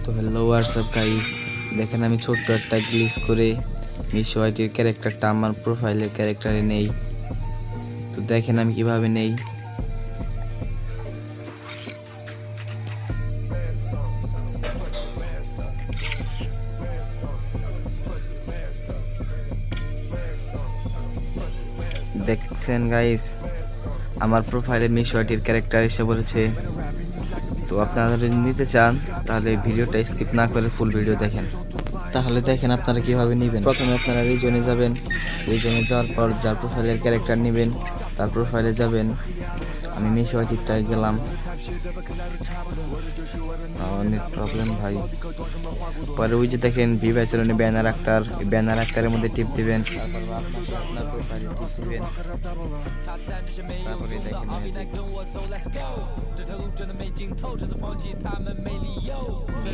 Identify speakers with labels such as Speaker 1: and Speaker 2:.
Speaker 1: তো hello WhatsApp guys, দেখেন আমি ছোট্ট একটা গ্লিচ করে মিশো আইটির ক্যারেক্টারটা আমার প্রোফাইলের ক্যারেক্টারে নেই। তো দেখেন আমি কিভাবে নেই। দেখছেন গাইস, আমার প্রোফাইলে মিশো আইটির ক্যারেক্টার এসে বলেছে। তো আপনারা যদি নিতে চান তাহলে ভিডিওটা স্কিপ না করে ফুল ভিডিও দেখেন। তাহলে দেখেন আপনারা কিভাবে নেবেন। প্রথমে আপনারা রিজনে যাবেন, রিজনে যাওয়ার পর যার প্রোফাইলের ক্যারেক্টার নেবেন তার প্রোফাইলে যাবেন। আমি মিশো আইটিটায় গেলাম। অনেক প্রবলেম ভাই। পরে ওই যে দেখেন ভিভাইসেরনে ব্যানার আক্তার, এই ব্যানার আক্তারের মধ্যে টিপ দিবেন। তারপর আপনার প্রোফাইলে টিপ দিবেন। তারপরে দেখেন ম্যাজিক।